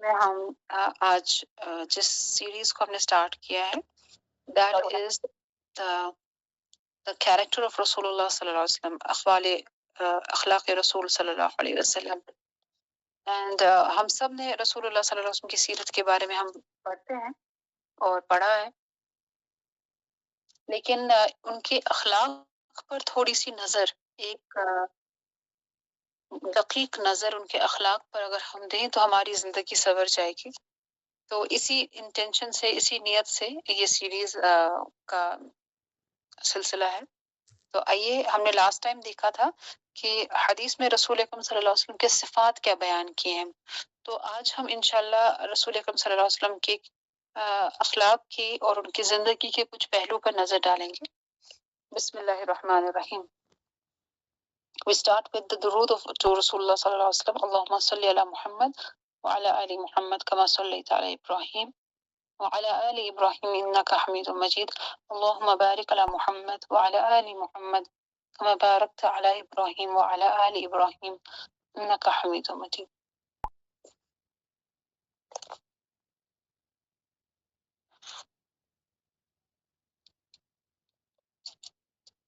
میں ہم آج جس سیریز کو ہم نے سٹارٹ کیا ہے that is the character of Rasulullah sallallahu alaihi wasallam اخلاق رسول صلی اللہ علیہ وسلم اینڈ ہم سب نے رسول اللہ صلی اللہ علیہ وسلم کی سیرت کے بارے میں ہم پڑھتے ہیں اور پڑھا ہے، لیکن ان کے اخلاق پر تھوڑی سی نظر، ایک دقیق نظر ان کے اخلاق پر اگر ہم دیں تو ہماری زندگی سنور جائے گی۔ تو اسی انٹینشن سے، اسی نیت سے یہ سیریز کا سلسلہ ہے۔ تو آئیے، ہم نے لاسٹ ٹائم دیکھا تھا کہ حدیث میں رسول اکرم صلی اللہ علیہ وسلم کے صفات کیا بیان کیے ہیں، تو آج ہم انشاءاللہ رسول اکرم صلی اللہ علیہ وسلم کے اخلاق کی اور ان کی زندگی کے کچھ پہلو پر نظر ڈالیں گے۔ بسم اللہ الرحمن الرحیم۔ We start with the درود to Rasulullah صلی اللہ علیہ وسلم۔ اللہم صلی علی محمد وعلی آل محمد کما صلیت علی ابراہیم وعلى آل إبراهيم إنك حميد مجيد اللهم بارك على محمد وعلى آل محمد كما باركت على إبراهيم وعلى آل إبراهيم إنك حميد مجيد۔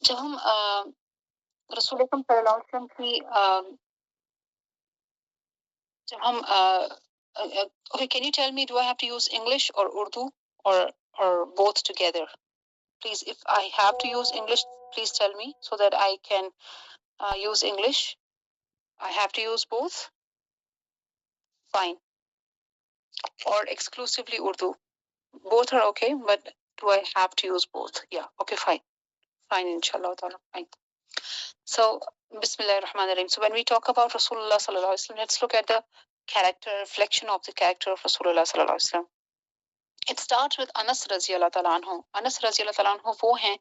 جب ہم رسول اکرم صلی اللہ علیہ وسلم کی جب ہم okay, can you tell me, do I have to use English or Urdu or both together? Please, if I have to use English, please tell me so that I can use English. I have to use both? Fine. Or exclusively Urdu? Both are okay, but do I have to use both? Yeah, okay, fine. Fine, inshallah ta'ala, fine. So, Bismillah ar-Rahman ar-Rahim. So when we talk about Rasulullah sallallahu alaihi wasallam, let's look at the character, reflection of the character of Rasulullah sallallahu alaihi wasallam. It starts with Anas رضی اللہ تعالیٰ عنہ۔ انس رضی اللہ تعالیٰ عنہ وہ ہیں،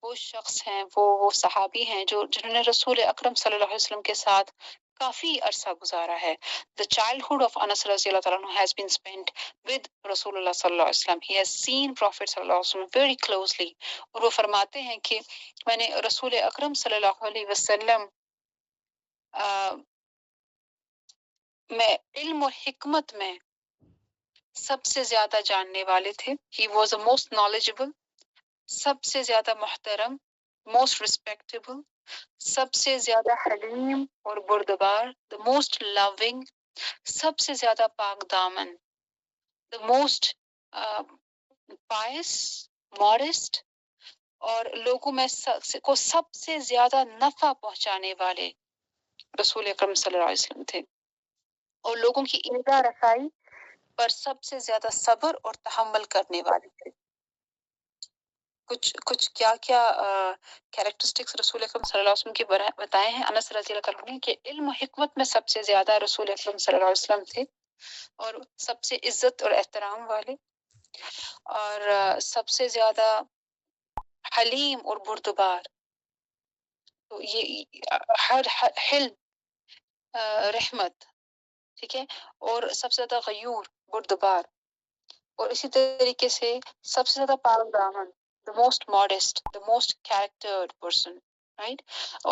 وہ شخص ہیں، وہ صحابی ہیں جنہوں نے رسول اکرم صلی اللہ علیہ وسلم کے ساتھ کافی عرصہ گزارا ہے۔ The childhood of Anas رضی اللہ تعالیٰ عنہ has been spent with رسول اللہ صلی اللہ علیہ وسلم. He has seen Prophet صلی اللہ علیہ وسلم very closely. اور وہ فرماتے ہیں کہ میں نے رسول اکرم صلی اللہ علیہ وسلم میں علم و حکمت میں سب سے زیادہ جاننے والے تھے۔ He was the most knowledgeable، سب سے زیادہ محترم، most respectable، سب سے زیادہ حلیم اور بردبار، the most loving، سب سے زیادہ پاک دامن، the most pious، modest، اور لوگوں میں کو سب سے زیادہ نفع پہنچانے والے رسول اکرم صلی اللہ علیہ وسلم تھے، اور لوگوں کی ایذا رسائی پر سب سے زیادہ صبر اور تحمل کرنے والے تھے۔ کچھ کیا کیریکٹرسٹکس رسول اکرم صلی اللہ علیہ وسلم کے بتائے ہیں انس رضی اللہ عنہ نے کہ علم و حکمت میں سب سے زیادہ رسول اکرم صلی اللہ علیہ وسلم تھے، اور سب سے عزت اور احترام والے، اور سب سے زیادہ حلیم اور بردبار۔ تو یہ ہر حلم، رحمت، ٹھیک ہے، اور سب سے زیادہ غیور، بردبار، اور اسی طریقے سے سب سے زیادہ پاک دامن، the most modest, the most charactered person, right؟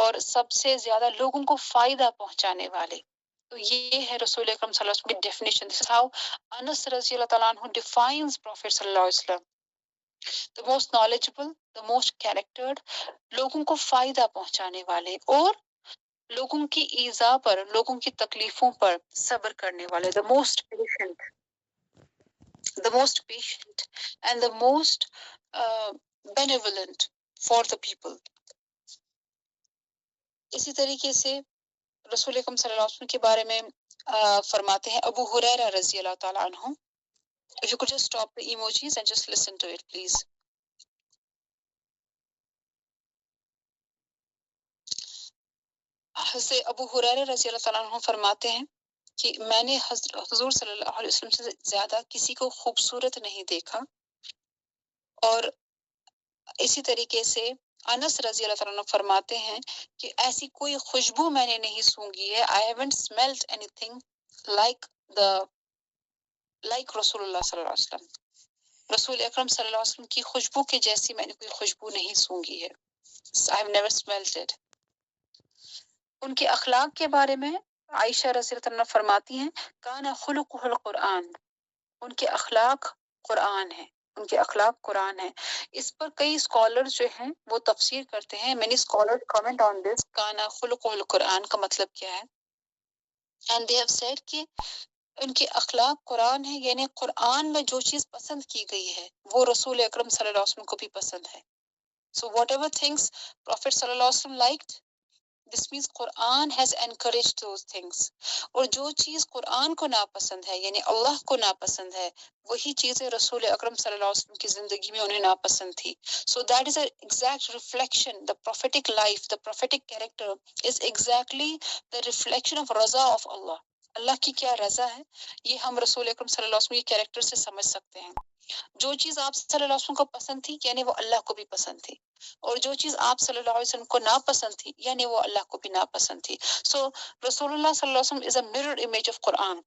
اور سب سے زیادہ لوگوں کو فائدہ پہنچانے والے۔ تو یہ ہے رسول اکرم صلی اللہ علیہ وسلم کی definition. This is how Anas رضی اللہ تعالیٰ عنہ defines Prophet صلی اللہ علیہ وسلم: the most knowledgeable, the most charactered، لوگوں کو فائدہ پہنچانے والے، اور لوگوں کی ایذا پر، لوگوں کی تکلیفوں پر صبر کرنے والے، the most patient and the most benevolent for the people۔ اسی طریقے سے رسول اکرم صلی اللہ علیہ وسلم کے بارے میں فرماتے ہیں ابو ہریرہ رضی اللہ تعالیٰ عنہ۔ If you could just stop the emojis and just listen to it, please. حضرت ابو ہریرہ رضی اللہ تعالیٰ عنہ فرماتے ہیں کہ میں نے حضور صلی اللہ علیہ وسلم سے زیادہ کسی کو خوبصورت نہیں دیکھا، اور اسی طریقے سے انس رضی اللہ تعالیٰ عنہ فرماتے ہیں کہ ایسی کوئی خوشبو میں نے نہیں سونگھی ہے، I haven't smelled anything like رسول اللہ صلی اللہ علیہ وسلم، رسول اکرم صلی اللہ علیہ وسلم کی خوشبو کے جیسی میں نے کوئی خوشبو نہیں سونگھی ہے، I have never smelled it۔ ان کے اخلاق کے بارے میں عائشہ رضی اللہ عنہ فرماتی ہیں کانا خلقہ القرآن، ان کے اخلاق قرآن ہے، ان کے اخلاق قرآن ہے۔ اس پر کئی اسکالر جو ہیں وہ تفسیر کرتے ہیں، many scholars comment on this، کانا خلقہ القرآن کا مطلب کیا ہے، and they have said کہ ان کے اخلاق قرآن ہے، یعنی قرآن میں جو چیز پسند کی گئی ہے وہ رسول اکرم صلی اللہ علیہ وسلم کو بھی پسند ہے۔ So whatever things Prophet صلی اللہ علیہ وسلم liked, this means Quran has encouraged those things۔ اور جو چیز قرآن کو ناپسند ہے یعنی اللہ کو ناپسند ہے وہی چیزیں رسول اکرم صلی اللہ علیہ وسلم کی زندگی میں انہیں ناپسند تھی۔ So that is an exact reflection، the prophetic life، the prophetic character is exactly the reflection of Raza of Allah، اللہ کی کیا رضا ہے، یہ ہم رسول اکرم صلی اللہ علیہ وسلم کے کیریکٹر سے سمجھ سکتے ہیں۔ جو چیز آپ صلی اللہ علیہ وسلم کو پسند تھی یعنی وہ اللہ کو بھی پسند تھی، اور جو چیز آپ صلی اللہ علیہ وسلم کو ناپسند تھی یعنی وہ اللہ کو بھی ناپسند تھی۔ So رسول اللہ صلی اللہ علیہ وسلم is a mirror image of Quran۔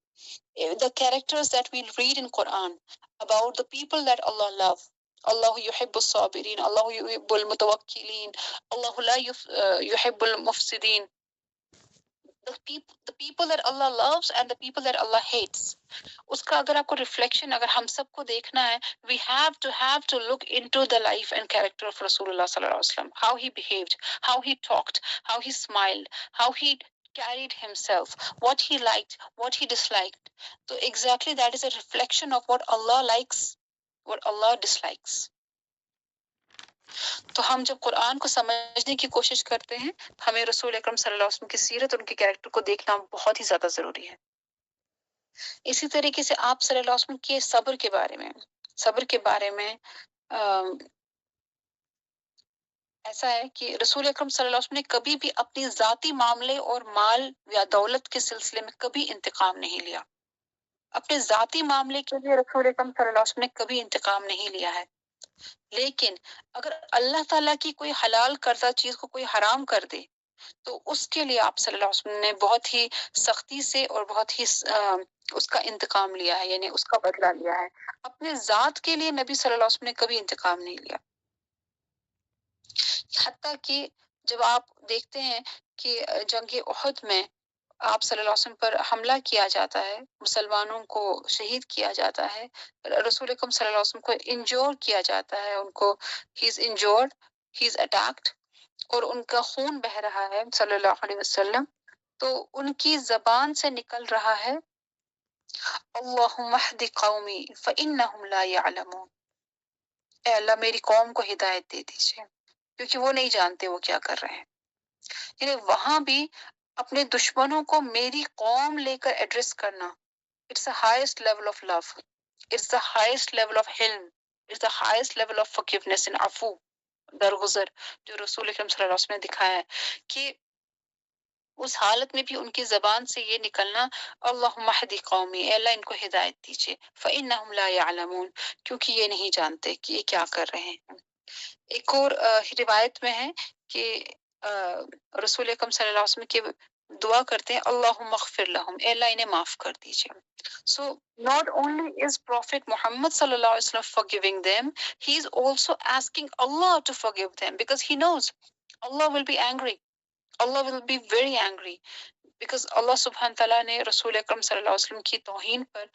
The characters that we read in Quran about the people that Allah love، اللہ يحب الصابرین، اللہ يحب المتوکلین، اللہ لا يحب المفسدین، the people that Allah loves and the people that Allah hates، اس کا اگر آپ کو ریفلیکشن اگر ہم سب کو دیکھنا ہے we have to look into the life and character of رسول اللہ صلی اللہ علیہ وسلم، how he behaved، how he talked، how he smiled، how he carried himself، what he liked، what he disliked۔ تو exactly that is a reflection of what Allah likes، what Allah dislikes۔ تو ہم جب قرآن کو سمجھنے کی کوشش کرتے ہیں ہمیں رسول اکرم صلی اللہ علیہ وسلم کی سیرت، ان کے کیریکٹر کو دیکھنا بہت ہی زیادہ ضروری ہے۔ اسی طریقے سے آپ صلی اللہ علیہ وسلم کے صبر کے بارے میں ایسا ہے کہ رسول اکرم صلی اللہ علیہ وسلم نے کبھی بھی اپنی ذاتی معاملے اور مال یا دولت کے سلسلے میں کبھی انتقام نہیں لیا۔ اپنے ذاتی معاملے کے لیے رسول اکرم صلی اللہ علیہ وسلم نے کبھی انتقام نہیں لیا ہے، لیکن اگر اللہ تعالیٰ کی کوئی حلال کردہ چیز کو کوئی حرام کر دے تو اس کے لیے آپ صلی اللہ علیہ وسلم نے بہت ہی سختی سے اور بہت ہی اس کا انتقام لیا ہے، یعنی اس کا بدلہ لیا ہے۔ اپنے ذات کے لیے نبی صلی اللہ علیہ وسلم نے کبھی انتقام نہیں لیا، حتیٰ کہ جب آپ دیکھتے ہیں کہ جنگ احد میں آپ صلی اللہ علیہ وسلم پر حملہ کیا جاتا ہے، مسلمانوں کو شہید کیا جاتا ہے، رسول اکرم صلی اللہ علیہ وسلم کو انجور کیا جاتا ہے، ان کو ہی از انجورڈ، ہی از اٹیکڈ، اور ان کا خون بہ رہا ہے صلی اللہ علیہ وسلم، تو ان کی زبان سے نکل رہا ہے اللہم اہد قومی فانہم لا یعلمون، اے اللہ میری قوم کو ہدایت دے دیجیے کیونکہ وہ نہیں جانتے وہ کیا کر رہے ہیں۔ یعنی وہاں بھی اپنے دشمنوں کو میری قوم لے کر ایڈریس کرنا، it's the highest level of love، it's the highest level of حلم، it's the highest level of forgiveness and عفو، درگزر، جو رسول اکرم صلی اللہ علیہ وسلم نے دکھایا ہے کہ اس حالت میں بھی ان کی زبان سے یہ نکلنا اللہم اہد قومی، اے اللہ ان کو ہدایت دیجیے، فإنہم لا یعلمون، کیونکہ یہ نہیں جانتے کہ یہ کیا کر رہے ہیں۔ ایک اور روایت میں ہے کہ رسول اکرم صلی اللہ علیہ وسلم کی دعا کرتے ہیں اللہم اغفر لہم، اے اللہ انہیں معاف کر دیجیے۔ So not only is Prophet Muhammad صلی اللہ علیہ وسلم forgiving them، he is also asking Allah to forgive them because he knows Allah will be angry، Allah will be very angry because اللہ سبحانہ تعالیٰ نے رسول اکرم صلی اللہ علیہ وسلم کی توہین پر،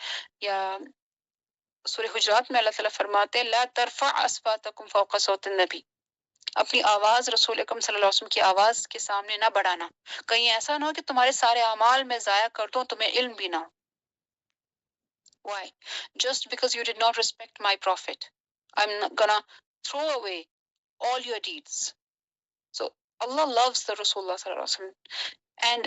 یا سورہ حجرات میں اللہ تعالیٰ فرماتے ہیں لا ترفع اصواتکم فوق صوت النبی، اپنی آواز رسول اکرم صلی اللہ علیہ وسلم کی آواز کے سامنے نہ بڑھانا، کہیں ایسا نہ ہو کہ تمہارے سارے اعمال میں ضائع کر دوں تمہیں علم بھی نہ ہو۔ Why? Just because you did not respect my prophet، I'm not gonna throw away all your deeds۔ So Allah loves the Rasulullah صلی اللہ علیہ وسلم، and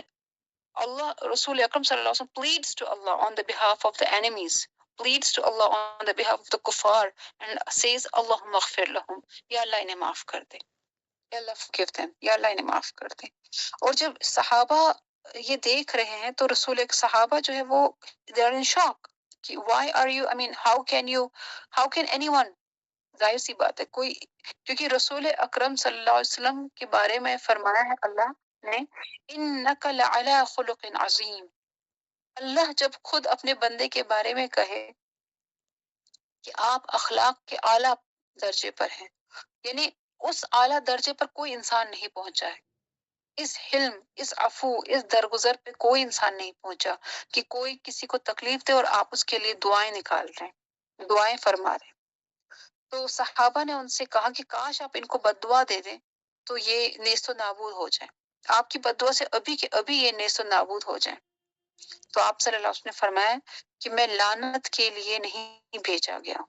Allah Rasul Akram sallallahu alaihi wasallam pleads to Allah on the behalf of the enemies، pleads to Allah on the behalf of the kuffar and says Allahumma ighfir lahum، یا اللہ انہیں معاف کر دے، یا اللہ forgive them، یا اللہ انہیں معاف کر دے۔ اور جب صحابہ یہ دیکھ رہے ہیں تو رسول ایک صحابہ جو ہے وہ they are in shock کہ why are you، I mean how can anyone، ظاہر سی بات ہے کوئی، کیونکہ رسول اکرم صلی اللہ علیہ وسلم کے بارے میں فرمایا ہے اللہ نے انک لعلی خلق عظیم، اللہ جب خود اپنے بندے کے بارے میں کہے کہ آپ اخلاق کے اعلیٰ درجے پر ہیں، یعنی اس اعلیٰ درجے پر کوئی انسان نہیں پہنچا ہے، اس حلم، اس عفو، اس درگزر پہ کوئی انسان نہیں پہنچا کہ کوئی کسی کو تکلیف دے اور آپ اس کے لیے دعائیں نکال رہے ہیں، دعائیں فرما رہے ہیں۔ تو صحابہ نے ان سے کہا کہ کاش آپ ان کو بد دعا دے دیں تو یہ نیست و نابود ہو جائیں، آپ کی بد دعا سے ابھی کے ابھی یہ نیست و نابود ہو جائیں۔ تو آپ صلی اللہ علیہ وسلم نے فرمایا کہ میں لعنت کے لیے نہیں بھیجا گیا،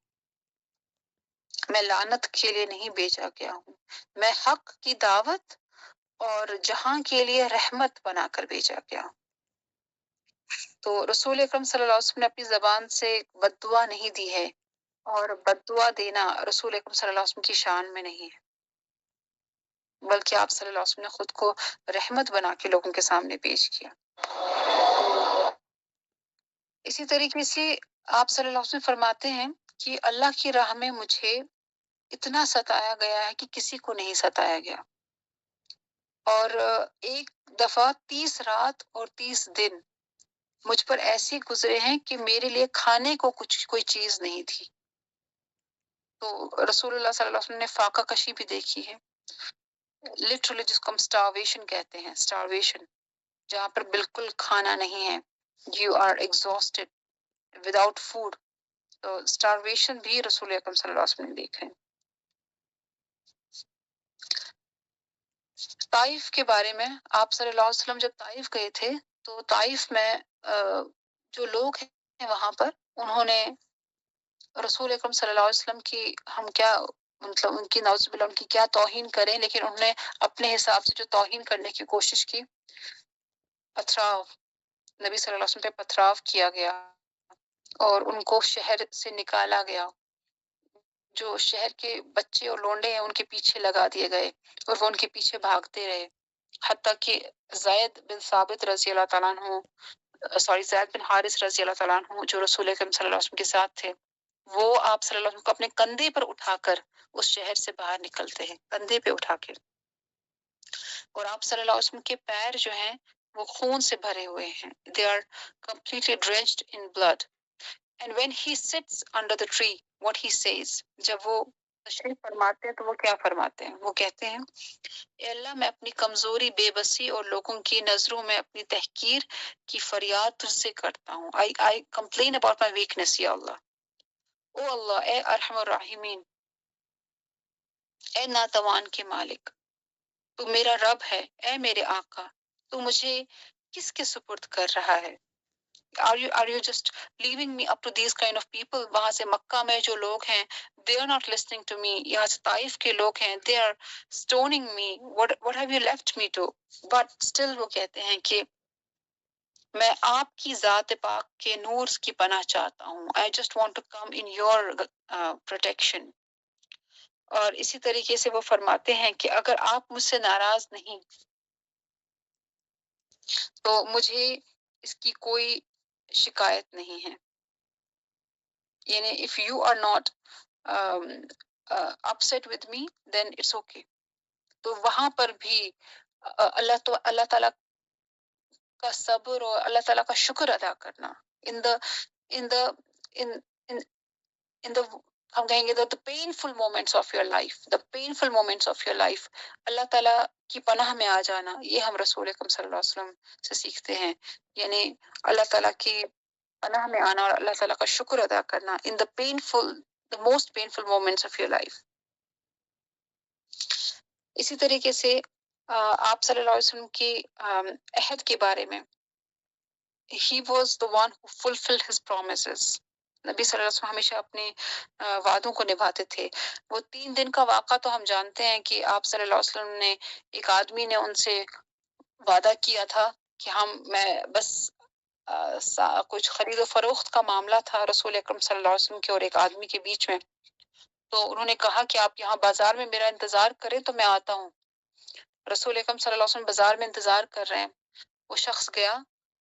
میں لعنت کے لیے نہیں بھیجا گیا ہوں، میں حق کی دعوت اور جہاں کے لیے رحمت بنا کر بھیجا گیا۔ تو رسول اکرم صلی اللہ علیہ وسلم نے اپنی زبان سے بد دعا نہیں دی ہے، اور بد دعا دینا رسول اکرم صلی اللہ علیہ وسلم کی شان میں نہیں ہے، بلکہ آپ صلی اللہ علیہ وسلم نے خود کو رحمت بنا کے لوگوں کے سامنے پیش کیا۔ اسی طریقے سے آپ صلی اللہ علیہ وسلم فرماتے ہیں کہ اللہ کی راہ میں مجھے اتنا ستایا گیا ہے کہ کسی کو نہیں ستایا گیا، اور ایک دفعہ 30 رات اور 30 دن مجھ پر ایسے گزرے ہیں کہ میرے لیے کھانے کو کوئی چیز نہیں تھی۔ تو رسول اللہ صلی اللہ علیہ وسلم نے فاقہ کشی بھی دیکھی ہے، لٹرلی جس کو ہم سٹارویشن کہتے ہیں، سٹارویشن جہاں پر بالکل کھانا نہیں ہے، you are exhausted without food, تو سٹارویشن بھی رسول اکرم صلی اللہ علیہ وسلم نے دیکھا ہے۔ طائف کے بارے میں آپ صلی اللہ علیہ وسلم جب طائف گئے تھے تو طائف میں جو لوگ ہیں وہاں پر، انہوں نے رسول اکرم صلی اللہ علیہ وسلم کی، ہم کیا مطلب ان کی نعوذ باللہ ان کی کیا توہین کریں، لیکن انہوں نے اپنے حساب سے جو توہین کرنے کی کوشش کی، پتھراؤ، نبی صلی اللہ علیہ وسلم پہ پتھراؤ کیا گیا اور ان کو شہر سے نکالا گیا، جو شہر کے بچے اور لونڈے ہیں ان کے پیچھے لگا دیے گئے اور وہ ان کے پیچھے بھاگتے رہے، حتیٰ کہ زید بن ثابت رضی اللہ تعالیٰ عنہ، زید بن حارث رضی اللہ تعالیٰ عنہ جو رسول اکرم صلی اللہ علیہ وسلم کے ساتھ تھے، وہ آپ صلی اللہ علیہ وسلم کو اپنے کندھے پر اٹھا کر اس شہر سے باہر نکلتے ہیں، کندھے پہ اٹھا کے، اور آپ صلی اللہ علیہ وسلم کے پیر جو ہیں وہ خون سے بھرے ہوئے ہیں، they are completely drenched in blood, and when he sits under the tree what he says، جب وہ تشریف فرماتے ہیں تو وہ کیا فرماتے ہیں، وہ کہتے ہیں اے اللہ میں اپنی کمزوری، بے بسی اور لوگوں کی نظروں میں اپنی تحقیر کی فریاد تجھ سے کرتا ہوں، I complain about my weakness یا اللہ، او اللہ اے ارحم الراحمین، اے ناتوان کے مالک، تو میرا رب ہے، اے میرے آقا تو مجھے کس کے سپرد کر رہا ہے، are you just leaving me up to these kind of people۔ وہاں سے مکہ میں جو لوگ ہیں they are not listening to me، یہاں سے طائف کے لوگ ہیں they are stoning me، what have you left me to، but still وہ کہتے ہیں کہ میں آپ کی ذات پاک کے نور کی پناہ چاہتا ہوں، I just want to come in your protection۔ اور اسی طریقے سے وہ فرماتے ہیں کہ اگر آپ مجھ سے ناراض نہیں تو مجھے اس کی کوئی شکایت نہیں ہے، یعنی if you are not upset with me then it's okay۔ تو وہاں پر بھی اللہ تعالیٰ کا صبر اور اللہ تعالیٰ کا شکر ادا کرنا in the in the in in in the ہم کہیں گے the painful moments of your life، the painful moments of your life، اللہ تعالیٰ کی پناہ میں آ جانا، یہ ہم رسول اکرم صلی اللہ علیہ وسلم سے سیکھتے ہیں، یعنی اللہ تعالیٰ کی پناہ میں آنا اور اللہ تعالیٰ کا شکر ادا کرنا in the painful the most painful moments of your life۔ اسی طریقے سے آپ صلی اللہ علیہ وسلم کی عہد کے بارے میں he was the one who fulfilled his promises، نبی صلی اللہ علیہ وسلم ہمیشہ اپنے وعدوں کو نبھاتے تھے۔ وہ 3 دن کا واقعہ تو ہم جانتے ہیں کہ آپ صلی اللہ علیہ وسلم نے، ایک آدمی نے ان سے وعدہ کیا تھا کہ میں بس کچھ خرید و فروخت کا معاملہ تھا رسول اکرم صلی اللہ علیہ وسلم کے اور ایک آدمی کے بیچ میں، تو انہوں نے کہا کہ آپ یہاں بازار میں میرا انتظار کریں تو میں آتا ہوں۔ رسول اکرم صلی اللہ علیہ وسلم بازار میں انتظار کر رہے ہیں، وہ شخص گیا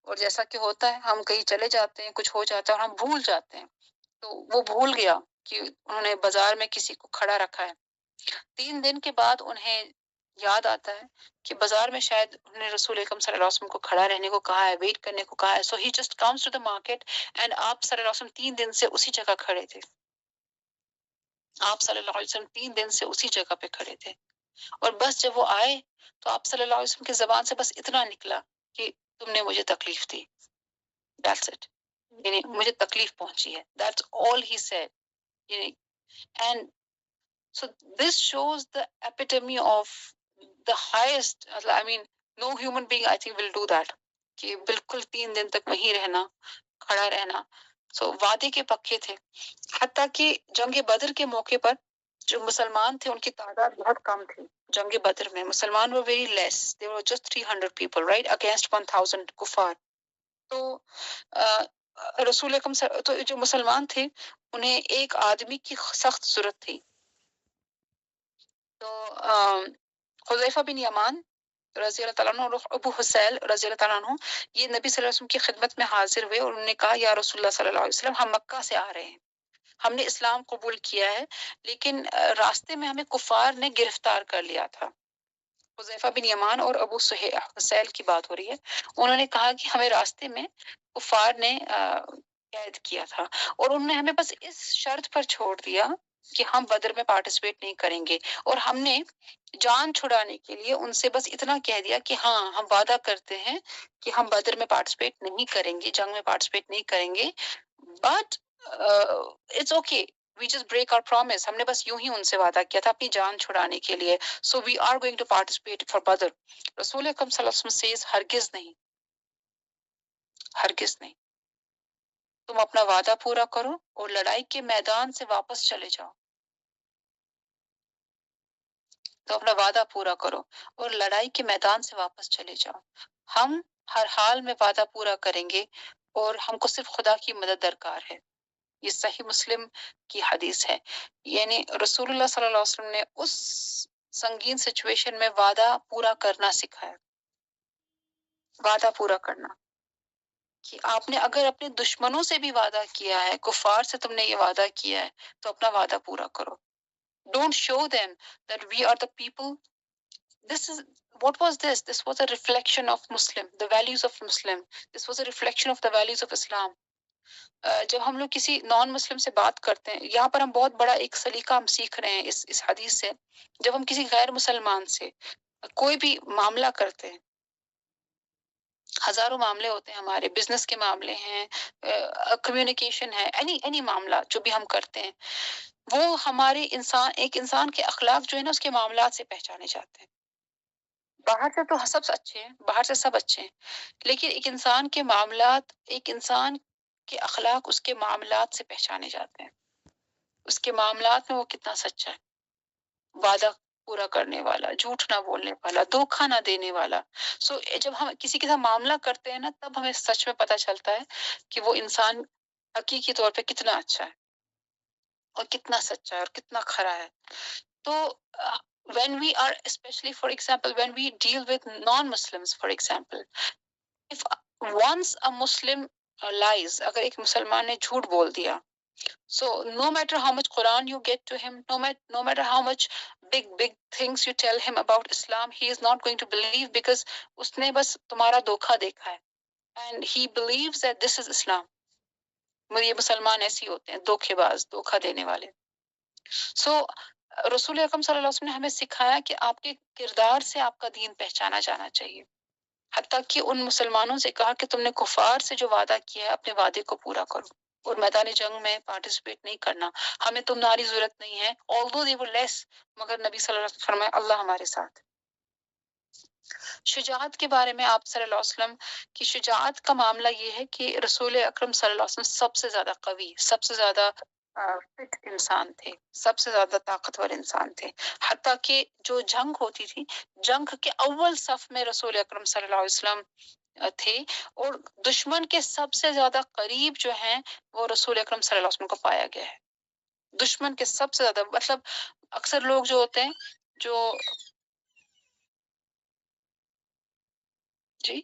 اور جیسا کہ ہوتا ہے ہم کہیں چلے جاتے ہیں، کچھ ہو جاتا ہے اور ہم بھول جاتے ہیں، تو وہ بھول گیا کہ انہوں نے بازار میں کسی کو کھڑا رکھا ہے۔ 3 دن کے بعد انہیں یاد آتا ہے کہ بازار میں شاید انہوں نے رسول اکرم صلی اللہ علیہ وسلم کو کھڑا رہنے کو کہا ہے، ویٹ کرنے کو کہا ہے، so he just comes to the market and آپ صلی اللہ علیہ وسلم 3 دن سے اسی جگہ کھڑے تھے، آپ صلی اللہ علیہ وسلم 3 دن سے اسی جگہ پہ کھڑے تھے، اور بس جب وہ آئے تو آپ صلی اللہ علیہ وسلم کی زبان سے بس اتنا نکلا کہ تم نے مجھے تکلیف دی. That's it. یعنی مجھے تکلیف پہنچی ہے. That's all he said. یعنی and so this shows the epitome of the highest. I mean, no human being I think will do that. کہ بالکل 3 دن تک وہیں رہنا, کھڑا رہنا. سو وعدے کے پکے تھے. حتیٰ کہ جنگ بدر کے موقع پر جو مسلمان تھے ان کی تعداد بہت کم تھی. جنگ بدر میں مسلمان were very less. They were just 300 people, right? Against 1000 کفار. تو رسول اکرم تو جو مسلمان تھے انہیں ایک آدمی کی سخت ضرورت تھی. تو حذیفہ بن یمان رضی اللہ تعالیٰ عنہ اور ابو حسیل رضی اللہ تعالیٰ عنہ یہ نبی صلی اللہ علیہ وسلم کی خدمت میں حاضر ہوئے اور انہوں نے کہا یا رسول اللہ صلی اللہ علیہ وسلم ہم مکہ سے آ رہے ہیں, ہم نے اسلام قبول کیا ہے لیکن راستے میں ہمیں کفار نے گرفتار کر لیا تھا. حذیفہ بن یمان اور ابو حسیل کی بات ہو رہی ہے. انہوں نے کہا کہ ہمیں راستے میں کفار نے قید کیا تھا اور انہوں نے ہمیں بس اس شرط پر چھوڑ دیا کہ ہم بدر میں پارٹیسپیٹ نہیں کریں گے, اور ہم نے جان چھڑانے کے لیے ان سے بس اتنا کہہ دیا کہ ہاں ہم وعدہ کرتے ہیں کہ ہم بدر میں پارٹیسپیٹ نہیں کریں گے, جنگ میں پارٹیسپیٹ نہیں کریں گے, but it's okay we just break our promise. ہم نے بس یوں ہی ان سے وعدہ کیا تھا اپنی جان چھڑانے کے لیے. So we are going to participate for Badr. رسول اکرم صلی اللہ علیہ وسلم سیز ہرگز نہیں, ہرگز نہیں. تم اپنا وعدہ پورا کرو اور لڑائی کے میدان سے واپس چلے جاؤ. تو اپنا وعدہ پورا کرو اور لڑائی کے میدان سے واپس چلے جاؤ. ہم ہر حال میں وعدہ پورا کریں گے اور ہم کو صرف خدا کی مدد درکار ہے. یہ صحیح مسلم کی حدیث ہے. یعنی رسول اللہ صلی اللہ علیہ وسلم نے اس سنگین سچویشن میں وعدہ پورا کرنا سکھایا. وعدہ پورا کرنا کہ آپ نے اگر اپنے دشمنوں سے بھی وعدہ کیا ہے, کفار سے تم نے یہ وعدہ کیا ہے, تو اپنا وعدہ پورا کرو. Don't show them that we are the people. This is what was this? This was a reflection of Muslim, the values of Muslim. This was a reflection of the values of Islam. جب ہم لوگ کسی نان مسلم سے بات کرتے ہیں, یہاں پر ہم بہت بڑا ایک سلیقہ ہم سیکھ رہے ہیں اس حدیث سے. جب ہم کسی غیر مسلمان سے کوئی بھی معاملہ کرتے ہیں, ہزاروں معاملے ہوتے ہیں ہمارے, بزنس کے معاملے ہیں, کمیونیکیشن ہے, اینی معاملہ جو بھی ہم کرتے ہیں, وہ ہمارے ایک انسان کے اخلاق جو ہے نا اس کے معاملات سے پہچانے جاتے ہیں. باہر سے تو سب اچھے ہیں, باہر سے سب اچھے ہیں, لیکن ایک انسان کے معاملات, ایک انسان کے اخلاق اس کے معاملات سے پہچانے جاتے ہیں. اس کے معاملات میں وہ کتنا سچا ہے, وعدہ پورا کرنے والا, جھوٹ نہ بولنے والا, دھوکہ نہ دینے والا. سو جب ہم کسی کے ساتھ معاملہ کرتے ہیں نا, تب ہمیں سچ میں پتہ چلتا ہے کہ وہ انسان حقیقی طور پہ کتنا اچھا ہے اور کتنا سچا ہے اور کتنا کھرا ہے. تو when we are, especially for example when we deal with non-Muslims, for example, if once a Muslim lies, اگر ایک مسلمان نے جھوٹ بول دیا, so no matter how much Quran you get to him, no matter how much big things you tell him about Islam, he is not going to believe, because اس نے بس تمہارا دھوکہ دیکھا ہے and he believes that this is Islam. یہ مسلمان ایسے ہی ہوتے ہیں, دھوکے باز, دھوکہ دینے والے. سو رسول اکرم صلی اللہ علیہ وسلم نے ہمیں سکھایا کہ آپ کے کردار سے آپ کا دین پہچانا جانا چاہیے. حتیٰ کہ ان مسلمانوں سے کہا کہ تم نے کفار سے جو وعدہ کیا ہے اپنے وعدے کو پورا کرو اور میدان جنگ میں پارٹیسپیٹ نہیں کرنا, ہمیں تمہاری ضرورت نہیں ہے. although they were less, مگر نبی صلی اللہ علیہ وسلم فرمایا اللہ ہمارے ساتھ. شجاعت کے بارے میں آپ صلی اللہ علیہ وسلم کی شجاعت کا معاملہ یہ ہے کہ رسول اکرم صلی اللہ علیہ وسلم سب سے زیادہ قوی, سب سے زیادہ فٹ انسان تھے, سب سے زیادہ طاقتور انسان تھے. حتیٰ کہ جو جنگ ہوتی تھی, جنگ کے اول صف میں رسول اکرم صلی اللہ علیہ وسلم تھے, اور دشمن کے سب سے زیادہ قریب جو ہیں وہ رسول اکرم صلی اللہ علیہ وسلم کو پایا گیا ہے. دشمن کے سب سے زیادہ, مطلب اکثر لوگ جو ہوتے ہیں جو جی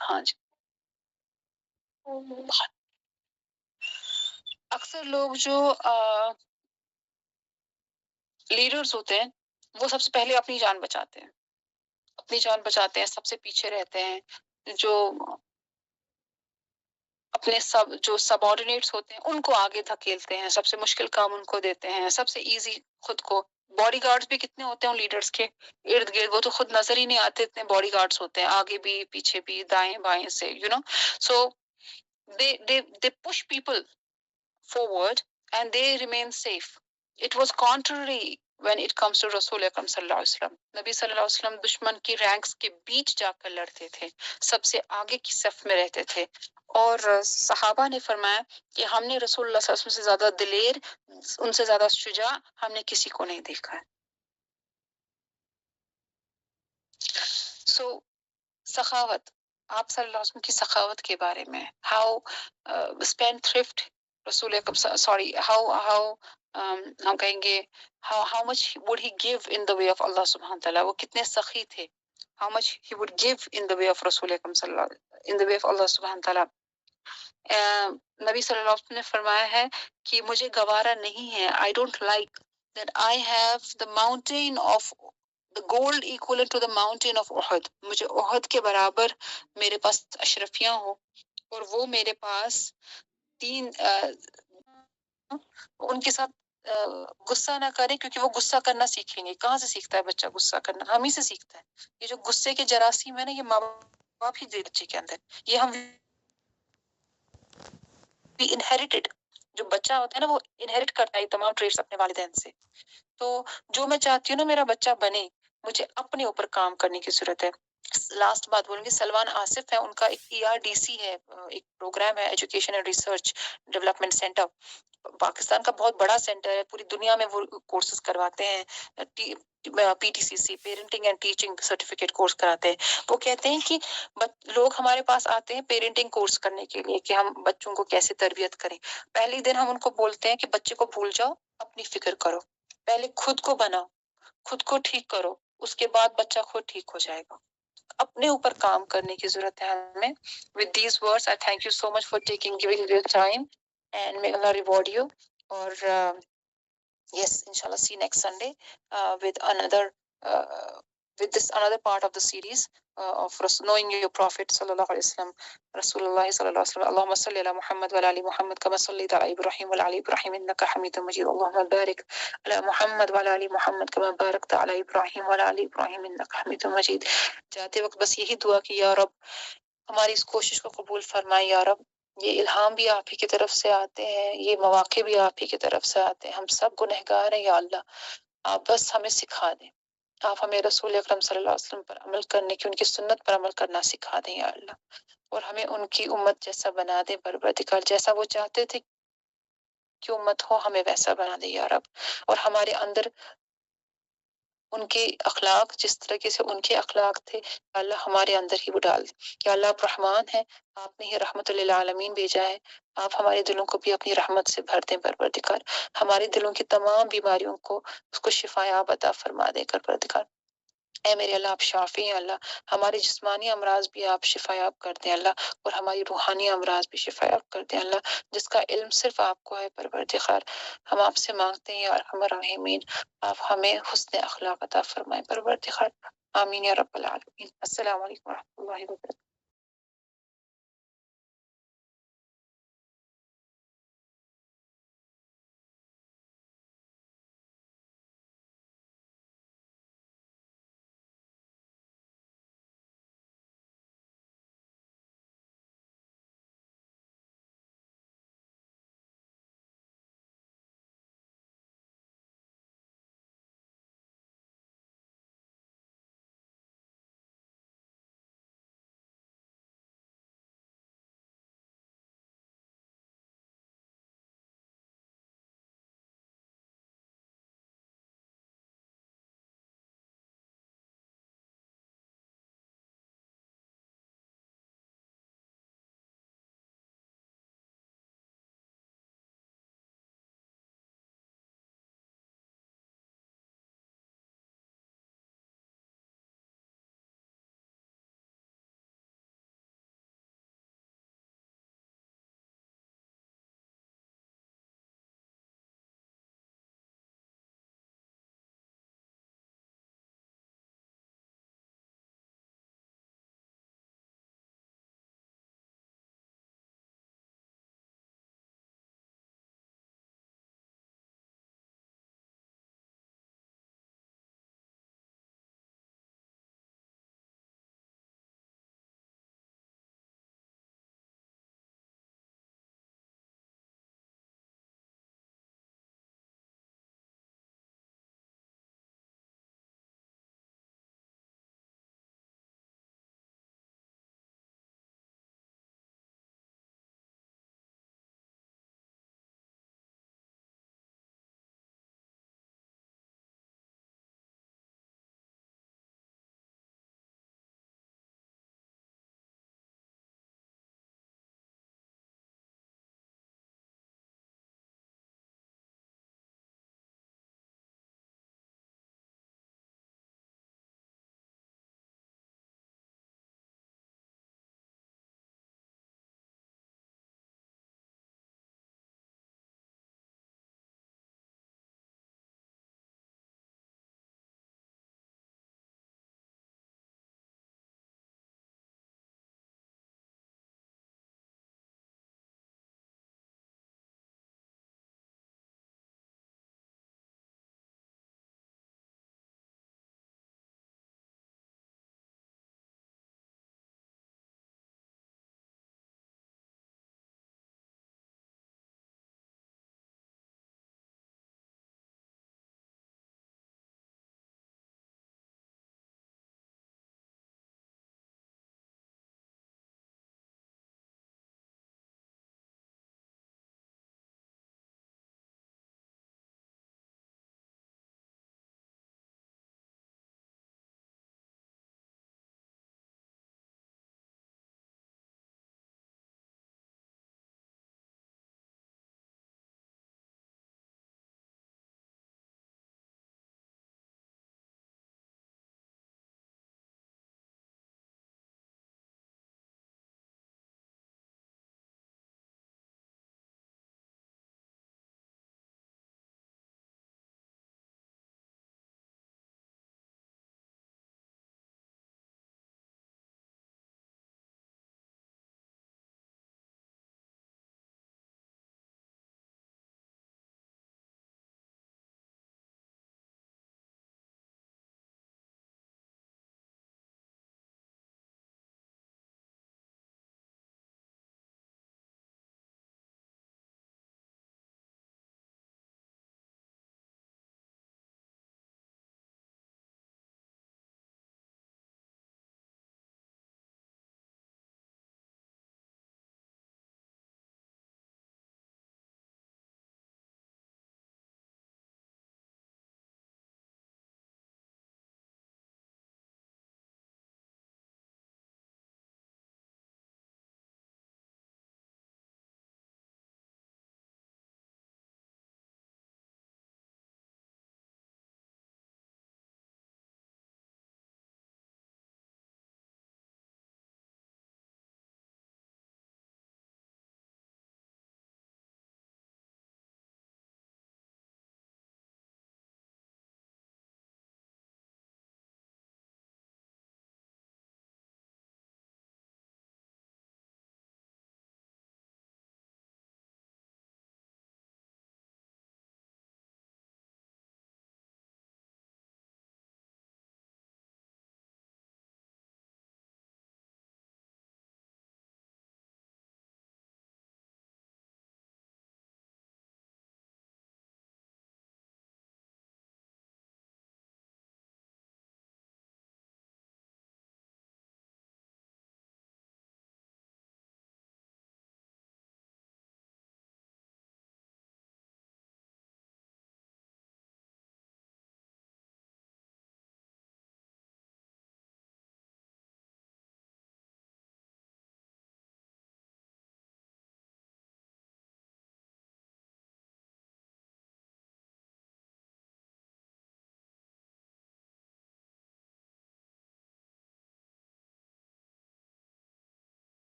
ہاں جی, اکثر لوگ جو لیڈرز ہوتے ہیں وہ سب سے پہلے اپنی جان بچاتے ہیں, اپنی جان بچاتے ہیں, سب سے پیچھے رہتے ہیں. جو اپنے جو سب آرڈینیٹس ہوتے ہیں ان کو آگے دھکیلتے ہیں، سب سے مشکل کام ان کو دیتے ہیں، سب سے ایزی خود کو. باڈی گارڈز بھی کتنے ہوتے ہیں ان لیڈرز کے ارد گرد، وہ تو خود نظر ہی نہیں آتے، اتنے باڈی گارڈز ہوتے ہیں آگے بھی پیچھے بھی دائیں بائیں سے، سو they push people forward and they remain safe. It was contrary when it comes to رسول اکرم صلی اللہ علیہ وسلم. نبی صلی اللہ علیہ وسلم دشمن کی رینکس کے بیچ جا کر لڑتے تھے، سب سے آگے کی صف میں رہتے تھے. اور صحابہ نے فرمایا کہ ہم نے رسول اللہ صلی اللہ علیہ وسلم سے زیادہ دلیر، ان سے زیادہ شجاع ہم نے کسی کو نہیں دیکھا ہے. سو سخاوت، آپ صلی اللہ علیہ وسلم کی سخاوت کے بارے میں، ہاؤ اسپینڈ تھرفٹ رسول سوری ہاؤ ہم کہیں گے how much would he give in the way of Allah سبحانہ تعالیٰ، وہ کتنے سخی تھے. how much he would give in the way of رسول اکرم صلی اللہ in the way of Allah سبحانہ تعالیٰ. نبی صلی اللہ علیہ وسلم نے فرمایا ہے کہ مجھے گوارا نہیں ہے، I don't like that I have the mountain of the gold equivalent to the mountain of احد، مجھے احد کے برابر میرے پاس اشرفیاں ہو اور وہ میرے پاس تین ان کے ساتھ غصہ نہ کریں، کیونکہ وہ غصہ کرنا سیکھیں گے. کہاں سے سیکھتا ہے بچہ غصہ کرنا؟ ہم ہی سے سیکھتا ہے. یہ جو غصے کے جراثیم ہے نا، یہ ماں باپ ہی دے بچے کے اندر، یہ ہم انہیریٹڈ، جو بچہ ہوتا ہے نا وہ انہیریٹ کرتا ہے تمام ٹریٹس اپنے والدین سے. تو جو میں چاہتی ہوں نا میرا بچہ بنے، مجھے اپنے اوپر کام کرنے کی ضرورت ہے. لاسٹ بات بولوں گی، سلمان آصف ہے، ان کا ایک ERDC ہے، ایک پروگرام ہے، education and research development centre. Pakistan کا بہت بڑا سینٹر ہے، پوری دنیا میں وہ کورسز کرواتے ہیں. PTCC parenting and teaching certificate course کراتے ہیں. وہ کہتے ہیں کہ لوگ ہمارے پاس آتے ہیں پیرنٹنگ کورس کرنے کے لیے کہ ہم بچوں کو کیسے تربیت کریں. پہلی دن ہم ان کو بولتے ہیں کہ بچے کو بھول جاؤ، اپنی فکر کرو، پہلے خود کو بناؤ، خود کو ٹھیک کرو، اس کے بعد بچہ خود ٹھیک ہو جائے گا. اپنے اوپر کام کرنے کی ضرورت ہے ہمیں. With these words, I thank you so much for giving your time, and may Allah reward you. اور yes, inshallah, see you next Sunday with this another part of the series of knowing your Prophet sallallahu alaihi wasallam, Rasulullah sallallahu alaihi wasallam. Allahumma salli ala Muhammad wa ala ali Muhammad kama sallaita ala Ibrahim wa ala ali Ibrahim innaka Hamidum Majid. Allahumma barik ala Muhammad wa ala ali Muhammad kama barakta ala Ibrahim wa ala ali Ibrahim innaka Hamidum Majid. جاتے وقت بس یہی دعا کہ یا رب ہماری اس کوشش کو قبول فرمائے. یا رب یہ الہام بھی آپ ہی کی طرف سے آتے ہیں، یہ مواقع بھی آپ ہی کی طرف سے آتے ہیں، ہم سب گنہگار ہیں. یا اللہ آپ بس ہمیں سکھا دیں، آپ ہمیں رسول اکرم صلی اللہ علیہ وسلم پر عمل کرنے کی، ان کی سنت پر عمل کرنا سکھا دیں یا اللہ. اور ہمیں ان کی امت جیسا بنا دیں پروردگار، جیسا وہ چاہتے تھے کہ امت ہو ہمیں ویسا بنا دیں یا رب. اور ہمارے اندر ان کے اخلاق جس طریقے سے ان کے اخلاق تھے اللہ ہمارے اندر ہی وہ ڈال دیں. کہ اللہ آپ رحمان ہیں، آپ نے ہی رحمت للعالمین بھیجا ہے، آپ ہمارے دلوں کو بھی اپنی رحمت سے بھر دیں پروردگار. ہمارے دلوں کی تمام بیماریوں کو اس کو شفایاب عطا فرما دے پروردگار. اے میرے اللہ آپ شافی ہیں اللہ، ہمارے جسمانی امراض بھی آپ شفایاب کر دیں اللہ، اور ہماری روحانی امراض بھی شفایاب کر دیں اللہ، جس کا علم صرف آپ کو ہے پروردگار. ہم آپ سے مانگتے ہیں یا ارحم الراحمین، آپ ہمیں حسن اخلاق عطا فرمائیں پروردگار. آمین یا رب العالمین. السلام علیکم و رحمۃ اللہ وبرکاتہ.